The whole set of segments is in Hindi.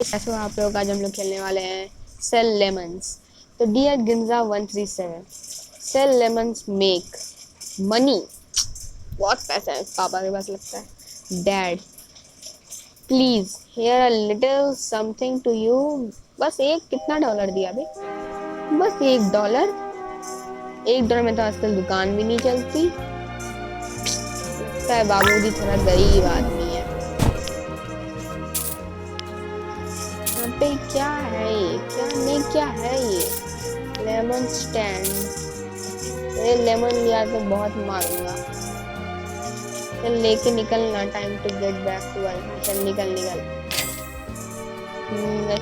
ऐसे आप लोग आज हम लोग खेलने वाले हैं सेल लेमन्स। तो डियर गिंजा 137, सेल लेमन्स मेक मनी। बहुत पैसा है पापा के पास लगता है। Dad please hear a little something to you. बस एक कितना डॉलर दिया अभी? बस $1। $1 में तो आजकल दुकान भी नहीं चलती। लगता है बाबूजी थोड़ा गरीब आदमी है। यहाँ पे क्या है ये? क्या है ये? Lemon stand. ये लेमन लिया तो बहुत मारूंगा। चल लेके निकलना, time to get back to work. चल निकल।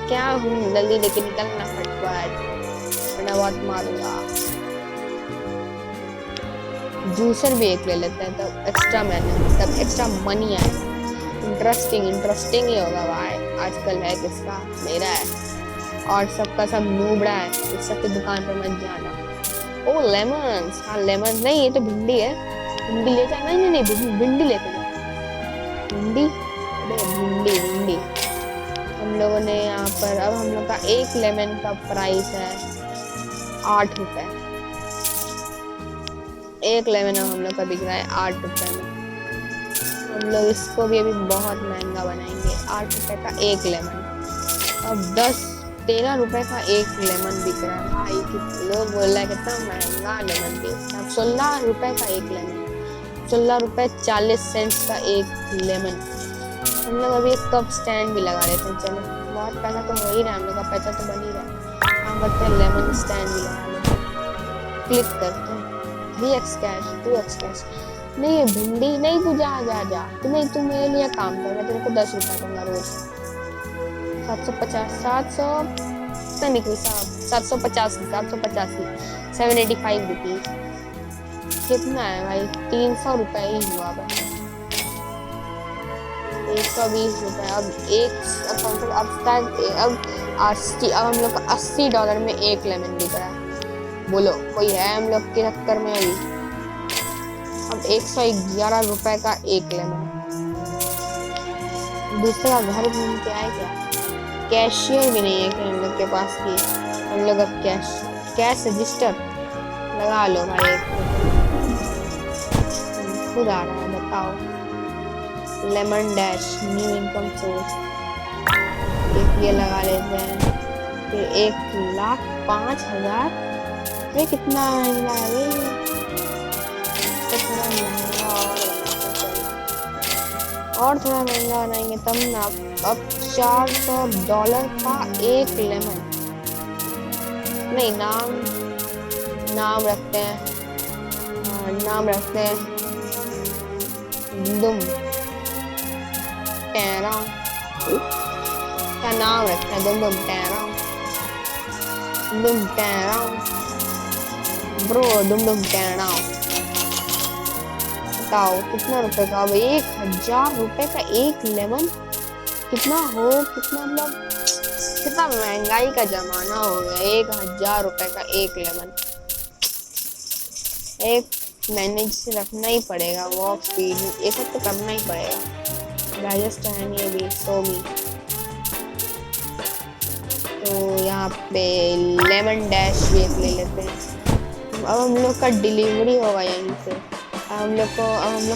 क्या हूँ, जल्दी लेके निकलना फटफट, वरना बहुत मारूंगा। जूसर भी एक ले लेते हैं तब एक्स्ट्रा मनी आए। इंटरेस्टिंग ही होगा भाई। आजकल है किसका? मेरा है और सबका सब नूबड़ा है। इस सब की दुकान पर मत जाना। ओ लेमन्स, हाँ लेमन नहीं, ये तो भिंडी है। भिंडी ले जा। नहीं भिंडी लेते हैं। भिंडी, अरे भिंडी। हम लोगों ने यहाँ पर अब हम लोग का एक लेमन का प्राइस है ₹8। एक लेमन हम लोग का बिक रहा है ₹8 में। हम लोग इसको भी अभी बहुत महंगा बनाएंगे। ₹8 का एक लेमन। अब 13 रुपए का एक लेमन बिक रहा है भाई। लोग बोल रहा है कितना महंगा लेमन बेचता है। ₹16 का एक लेमन। ₹16.40 का एक लेमन। हम लोग अभी एक कप स्टैंड भी लगा लेते हैं। चलो बहुत पैसा तो हो ही रहा है, हम लोग का पैसा तो बन ही रहा है। हम करते हैं लेमन स्टैंड भी लगा लेते हैं। क्लिक करते हैं 3x कैश 2x कैश। नहीं ये भिंडी नहीं, तू जा तू मेरे लिए काम कर। मैं तेरे को ₹10 दूंगा रोज। 750 700 निकली साहब। 785 ₹785। कितना है भाई? ₹300 ही हुआ बस। ₹120। अब हम लोग का $80 में एक लेमन बिक रहा है। बोलो कोई है हम लोग के चक्कर में अभी? अब ₹111 का एक लेमन। दूसरा घर घूम के आए क्या? कैशियर भी नहीं है कि हम लोग के पास की। हम लोग अब कैश रजिस्टर लगा लो भाई। खुद आ रहा है, बताओ। Lemon dash new income source, ये लगा लेते हैं। फिर 1,05,000। ये कितना महंगा है भाई? और थोड़ा महंगा बनाएंगे तब ना। अब $400 का एक लेमन। नहीं नाम रखते हैं। दुम टेरा। क्या नाम रखते हैं? दुम टेरा ब्रो। दुम टेरा। बताओ कितना रुपए का? अब ₹1,000 का एक लेमन। कितना मतलब कितना महंगाई का जमाना हो गया। ₹1,000 का एक लेमन। एक मैनेज से रखना ही पड़ेगा। वॉक स्पीड ये सब तो करना ही पड़ेगा। राजस्थान ये भी सोमी। तो यहाँ पे लेमन डैश भी एक ले लेते हैं। अब हम लोग का डिलीवरी होगा यहीं से। हम लोग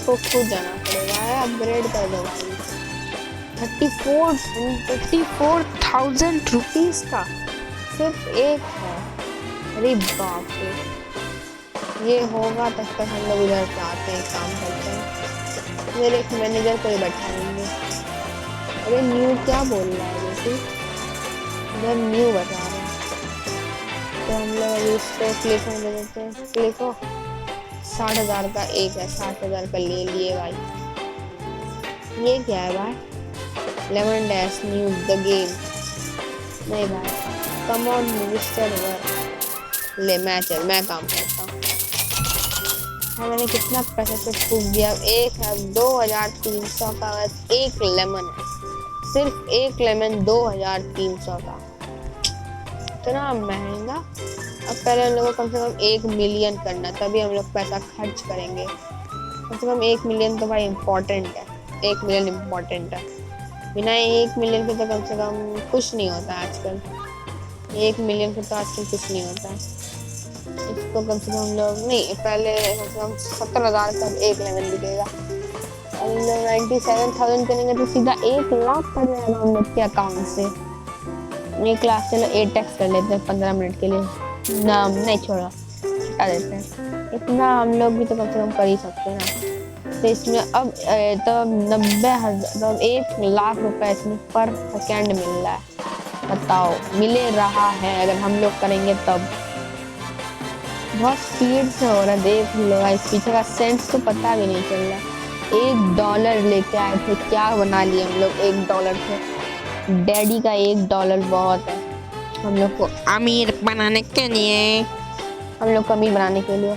को खुद जाना पड़ेगा। अपग्रेड कर दो भाई। 34,000 रुपीज का सिर्फ एक है। अरे बाप रे। ये होगा तब तक हम लोग उधर से आते हैं, काम करते हैं। मेरे एक मैनेजर को ही बैठाएंगे। अरे न्यू क्या बोल रहा है बेटी? इधर न्यू बता रहे हैं। तो हम लोग अभी इस पे क्लिक होने देते हैं। क्लिक हो। 60,000 का एक है। 60,000 का ले लिए भाई। ये क्या है भाई? Lemon dash new the game. नहीं भाई, कम ऑन मिस्टर वर्क। ले मैं काम करता हूँ। मैंने कितना पैसा से फूक दिया। एक है 2,300 का एक लेमन है। सिर्फ एक लेमन 2,300 का। इतना महंगा। अब पहले हम लोग को कम से कम 1 मिलियन करना, तभी हम लोग पैसा खर्च करेंगे। कम से कम 1 मिलियन तो भाई इम्पोर्टेंट है। 1 मिलियन इम्पोर्टेंट है। बिना 1 मिलियन के तो कम से कम कुछ नहीं होता आजकल। 1 मिलियन के तो आजकल कुछ नहीं होता। इसको कम से कम हम लोग नहीं, पहले कम से कम 70,000 का एक लेवल बिकेगा। हम लोग 97,000 करेंगे तो सीधा 1 लाख पड़ जाएगा हम लोग के अकाउंट से। 1 लाख चलो 8x कर लेते हैं 15 मिनट के लिए। नाम नहीं छोड़ा, हटा देते हैं। इतना हम लोग भी तो कम से कम कर ही सकते हैं ना। तो इसमें अब तो 90,000 तो 1 लाख रुपए इसमें पर सेकेंड मिल रहा है। बताओ, मिले रहा है अगर हम लोग करेंगे तब। बहुत स्पीड से हो रहा है, देख लो इस पीछे का सेंस तो पता भी नहीं चल रहा। $1 लेके आए थे, क्या बना लिए हम लोग $1 से। डैडी का $1 बहुत है हम लोग को अमीर बनाने के लिए, हम लोग को अमीर बनाने के लिए।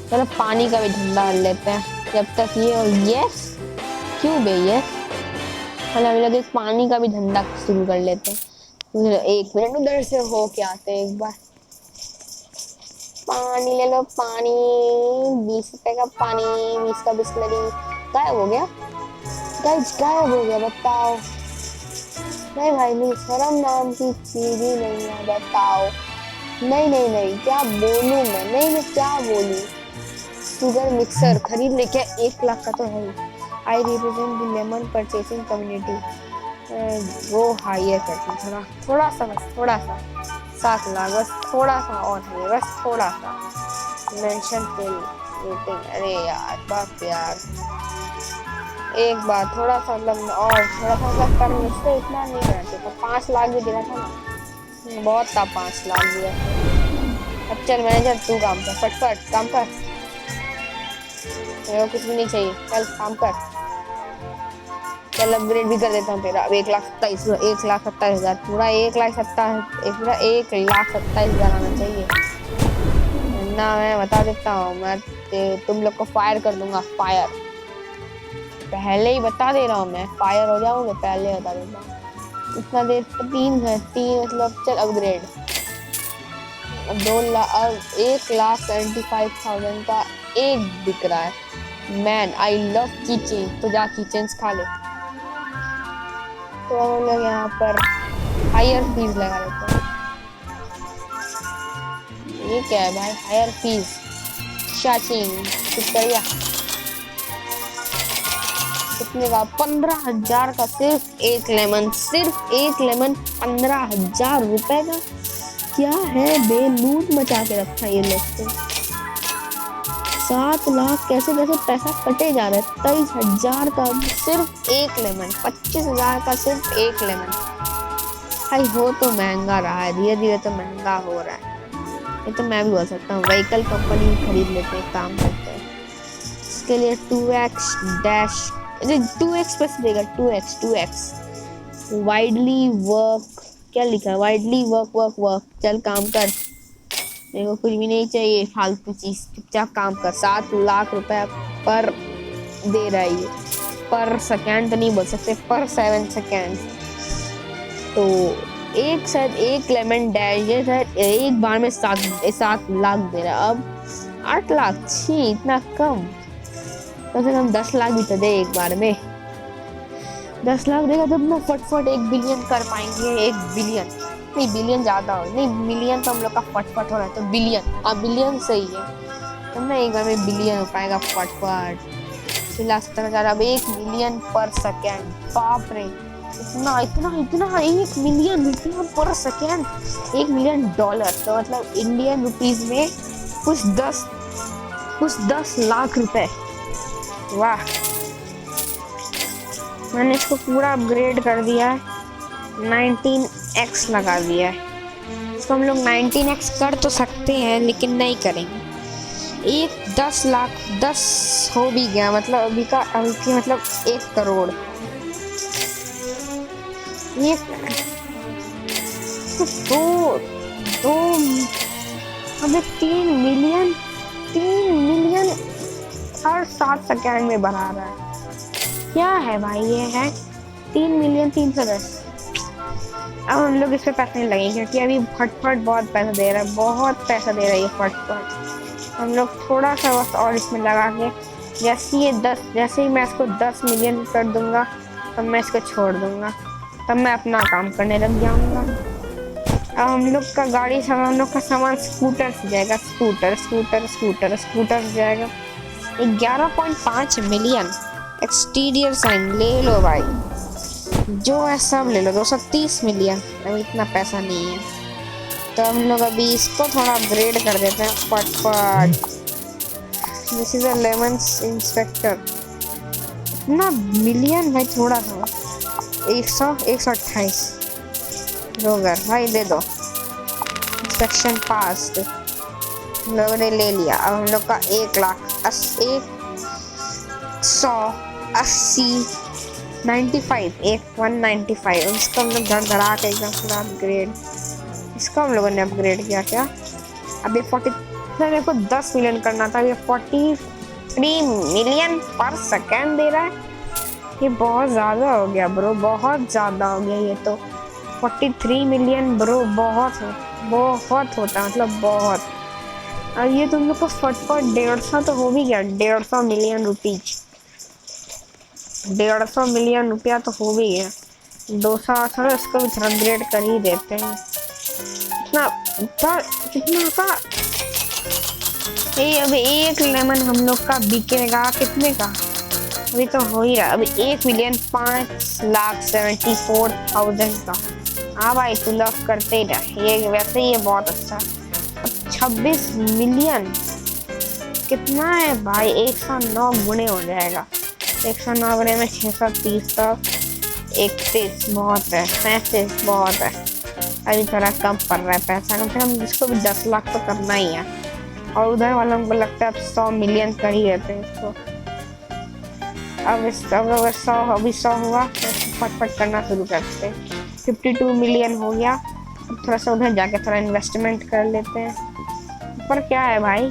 चलो पानी का भी धंधा कर लेते हैं जब तक ये। और यस क्यों बे यस, मतलब हम लोग एक पानी का भी धंधा शुरू कर लेते हैं। 1 मिनट उधर से हो के आते हैं एक बार। पानी ले लो पानी, 20 रुपए का पानी, 20 का बिस्लरी। गायब हो गया गाइस, गायब हो गया। बताओ, नहीं भाई नहीं, शर्म नाम की चीज ही नहीं है। बताओ, नहीं नहीं नहीं, क्या बोलूं मैं, नहीं मैं क्या बोलूं। शुगर मिक्सर खरीद ले क्या, 1 लाख का तो है ही। I represent the lemon purchasing community, वो हायर करती हूँ थोड़ा, थोड़ा सा बस, थोड़ा सा 7 लाख बस, थोड़ा सा और है बस, थोड़ा सा। मेंशन फिल रेटिंग, अरे यार बाप यार, एक बार थोड़ा सा मतलब और थोड़ा सा मतलब कर, मुझसे इतना नहीं करना चाहिए था। 5 लाख भी देना था ना, बहुत था 5 लाख दिया। अब चल मैनेजर तू काम कर, फटफट काम कर, मेरे को कुछ भी नहीं चाहिए, चल काम कर। चल अपग्रेड भी कर देता हूँ तेरा। अब 1,27,000 पूरा 1,27,000 आना चाहिए ना। मैं बता देता हूँ, मैं तुम लोग को फायर कर दूंगा, फायर। पहले ही बता दे रहा हूँ, मैं फायर हो जाऊंगा, पहले बता देता हूँ। इतना देर 3 है, 3 मतलब चल अपग्रेड। अब 1,75,000 का एक बिक रहा है। मैन आई लव कीचेन, तो जा कीचेन्स खा ले। तो हम लोग यहाँ पर हायर फीस लगा लेते हैं। ये क्या है भाई, हायर फीस शाचिंग शुक्रिया। कितने का, 15,000 का सिर्फ एक लेमन, सिर्फ एक लेमन 15,000 रुपए का। क्या है बेलूट मचा के रखा ये लोग तो। 7 लाख कैसे कैसे पैसा कटे जा रहा है। 23,000 का सिर्फ एक लेमन, 25,000 का सिर्फ एक लेमन। भाई हो तो महंगा रहा है, धीरे धीरे तो महंगा हो रहा है। ये तो मैं भी बोल सकता हूँ, व्हीकल कंपनी खरीद लेते हैं, काम करते हैं। इसके लिए 2x डैश 2x प्लस देगा, 2x वाइडली वर्क, क्या लिखा है, वाइडली वर्क। चल काम कर, मेरे को कुछ भी नहीं चाहिए फालतू चीज, चुपचाप काम कर। 7 लाख रुपए पर दे रहा है ये, पर सेकेंड तो नहीं बोल सकते, पर 7 सेकेंड। तो एक लेमन डैश एक बार में 7 लाख दे रहा है। अब 8 लाख, छी इतना कम। कम से कम 10 लाख भी तो दे एक बार में। 10 लाख देगा तो अपना फटफट 1 बिलियन कर पाएंगे। 1 बिलियन नहीं, बिलियन ज्यादा हो, नहीं मिलियन तो हम लोग का फटफट हो रहा है, तो बिलियन, हाँ बिलियन सही है। तो ना एक बार में बिलियन हो पाएगा फटफट। 6,70,000, अब 1 मिलियन पर सेकेंड। बाप रे, इतना 1 मिलियन रुपया पर सेकेंड, $1 मिलियन। तो मतलब इंडियन रुपीज में कुछ 10 लाख रुपए। वाह, मैंने इसको पूरा अपग्रेड कर दिया है, 19x लगा दिया है। इसको हम लोग 19x कर तो सकते हैं लेकिन नहीं करेंगे। 10 लाख 10 हो भी गया, मतलब अभी मतलब 1 करोड़। ये दो हमें 3 मिलियन हर 7 सेकेंड में बढ़ा रहा है। क्या है भाई, ये है 3,310,000। अब हम लोग इस पे पैसे नहीं लगेंगे क्योंकि अभी फटफट बहुत पैसा दे रहा है, बहुत पैसा दे रहा है ये फटफट। हम लोग थोड़ा सा बस और इसमें लगा के, जैसे ही मैं इसको 10 मिलियन कर दूंगा तब मैं इसको छोड़ दूंगा, तब मैं अपना काम करने लग जाऊंगा। अब हम लोग का गाड़ी सब हम लोग का सामान स्कूटर से जाएगा, स्कूटर स्कूटर स्कूटर स्कूटर से जाएगा। 11.5 मिलियन एक्सटीरियर साइन ले लो भाई, जो है सब ले लो। 230 मिलियन, अभी इतना पैसा नहीं है, तो हम लोग अभी इसको थोड़ा अपग्रेड कर देते हैं फटफट। This is a lemons inspector. इतना मिलियन भाई, थोड़ा सा 128 रोगर भाई दे दो। इंस्पेक्शन पास लोगों ने ले लिया। अब हम लोग का 1,80,95 195 उसको हम लोग धड़ा के एकदम पूरा अपग्रेड, इसको हम लोगों ने अपग्रेड किया। क्या अभी 40 मेरे को 10 मिलियन करना था, ये 43 मिलियन पर सेकेंड दे रहा है। ये बहुत ज़्यादा हो गया ब्रो, बहुत ज़्यादा हो गया ये तो। 43 मिलियन ब्रो बहुत होता है, मतलब बहुत। और ये तुम लोग को फटफट 150 तो हो भी गया, 150 मिलियन रुपीज, 150 मिलियन रुपया तो हो भी गया। 200 इसको भी अपग्रेड कर ही देते हैं। कितना का ये अभी एक लेमन हम लोग का बिकेगा कितने का? अभी तो हो ही रहा, अभी 1,05,74,000 का। हाँ भाई तू लव करते ही रह, ये वैसे ही ये बहुत अच्छा। अब 26 मिलियन कितना है भाई? 109 गुणे हो जाएगा। 109 गुणे में 630 तक 31 बहुत है, 35 बहुत है। अभी थोड़ा कम पड़ रहा है पैसा, कम से कम इसको भी 10 लाख तो करना ही है। और उधर वालों को लगता है अब 100 मिलियन कर ही रहते हैं इसको। अब अगर 100 हुआ तो फटफट करना शुरू करते हैं। 52 मिलियन हो गया। अब थोड़ा सा उधर जाके थोड़ा इन्वेस्टमेंट कर लेते हैं। ऊपर क्या है भाई,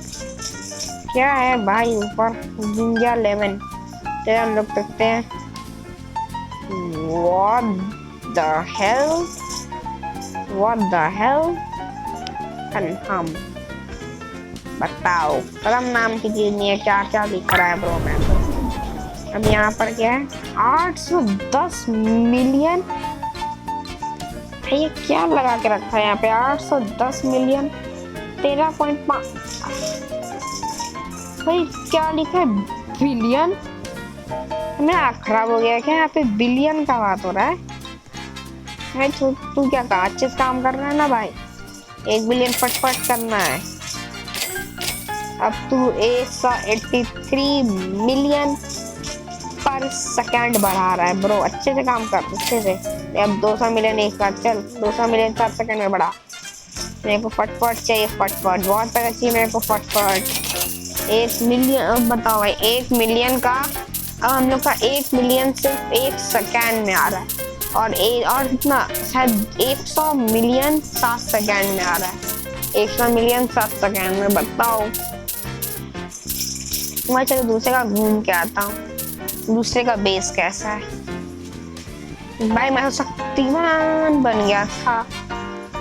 क्या है भाई ऊपर? जिंजा लेमन तेरा हम लोग देखते हैं। What the hell? हम बताओ, कलम नाम की चीज नहीं है, क्या क्या लिख रहा है ब्रो मैं तो। अब यहाँ पर क्या है? 810 मिलियन। ये क्या लगा के रखा है यहाँ पे? 810 मिलियन 13.5 भाई क्या लिखा है? बिलियन। मेरा खराब हो गया क्या? यहाँ पे बिलियन का बात हो रहा है भाई। तू क्या कहा? अच्छे से काम कर रहा है ना भाई, 1 बिलियन फटफट करना है। अब तू 183 मिलियन पर सेकंड बढ़ा रहा है ब्रो, अच्छे से काम कर, अच्छे से। अब 200 मिलियन एक साथ, चल 200 मिलियन 7 सेकंड में बढ़ा। मेरे को फटफट चाहिए, फटफट बहुत पैसा चाहिए मेरे को, फटफट। 1 मिलियन बताओ भाई, 1 मिलियन का अब हम लोग का 1 मिलियन सिर्फ 1 सेकंड में आ रहा है। और कितना? शायद 100 मिलियन 7 सेकंड में आ रहा है। 100 मिलियन 7 सेकंड में, बताओ। मैं चलो दूसरे का घूम के आता हूँ, दूसरे का बेस कैसा है। भाई मैं तो शक्तिमान बन गया था।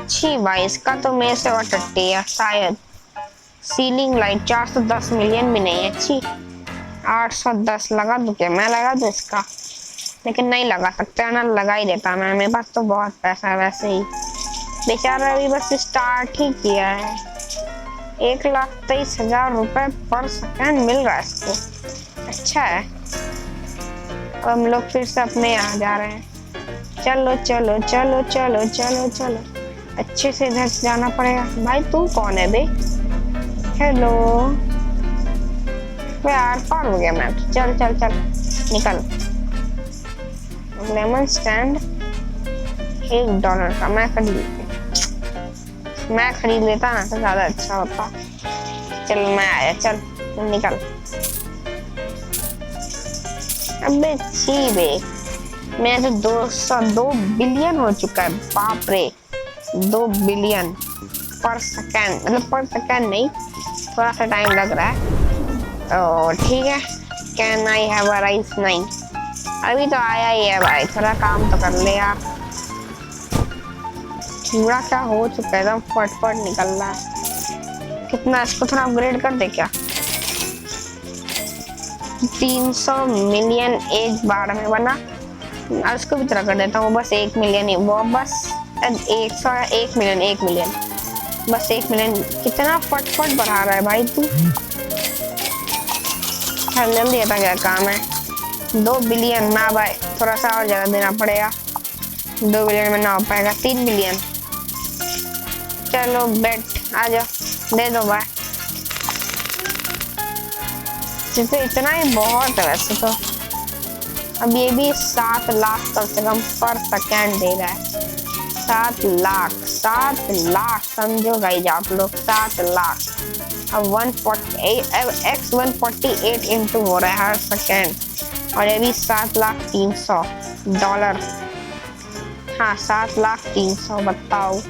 छी भाई, इसका तो मेरे से और टट्टी है शायद। सीलिंग लाइट 410 मिलियन भी नहीं है। छी 810 लगा दूं क्या? मैं लगा दूं इसका, लेकिन नहीं लगा सकते ना, लगा ही देता मैं, मेरे पास तो बहुत पैसा है वैसे ही। बेचारा अभी बस स्टार्ट ही किया है। 1,23,000 रुपए पर सेकंड मिल रहा है इसको, अच्छा है। अब हम लोग फिर से अपने यहाँ जा रहे हैं। चलो चलो चलो चलो चलो चलो, अच्छे से इधर से जाना पड़ेगा। भाई तू कौन है बे? हेलो यार, पार हो गया मैं। चल चल चल निकल। लेमन स्टैंड $1 का मैं खरीद लेता ना तो ज्यादा अच्छा होता। चल मैं आया, चल निकल। अबे छी बे, मैं तो 202 बिलियन हो चुका है, बाप रे। 2 बिलियन पर सेकंड, मतलब पर सेकंड नहीं, थोड़ा सा टाइम लग रहा है। ओ ठीक है। Can I have a rice? नहीं, अभी तो आया ही है भाई, थोड़ा काम तो कर ले यार। पूरा क्या हो चुका है, एकदम फटफट निकल रहा है। कितना इसको थोड़ा अपग्रेड कर दे क्या? 300 मिलियन एक बार में बना। उसको भी तरह कर देता हूँ, बस 1 मिलियन ही वो, बस 1 मिलियन, 1 मिलियन, बस 1 मिलियन। कितना फटफट बढ़ा रहा है भाई तू। जल्दी आता, क्या काम है। 2 बिलियन ना भाई, थोड़ा सा और ज्यादा देना पड़ेगा। 2 बिलियन में ना हो पाएगा। 3 बिलियन, चलो बेट आ जाओ, दे दो भाई। इतना ही बहुत है वैसे तो। अब ये भी 7 लाख कम से कम पर सेकेंड दे रहा है। 7 लाख, 7 लाख समझो गाइस आप लोग, 7 लाख। अब 148 इंटू हो रहा है हर सेकेंड, और ये भी 7,300,000 हाँ 7,300,000 बताओ।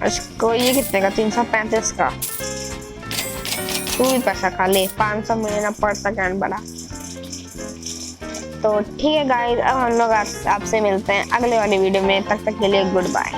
इसको ये कितने का, 335 का। तू भी पैसा खा ले, 500 मिलियन पर सेकेंड बढ़ा। तो ठीक है गाइस, अब हम लोग आपसे मिलते हैं अगले वाली वीडियो में। तब तक के लिए गुड बाय।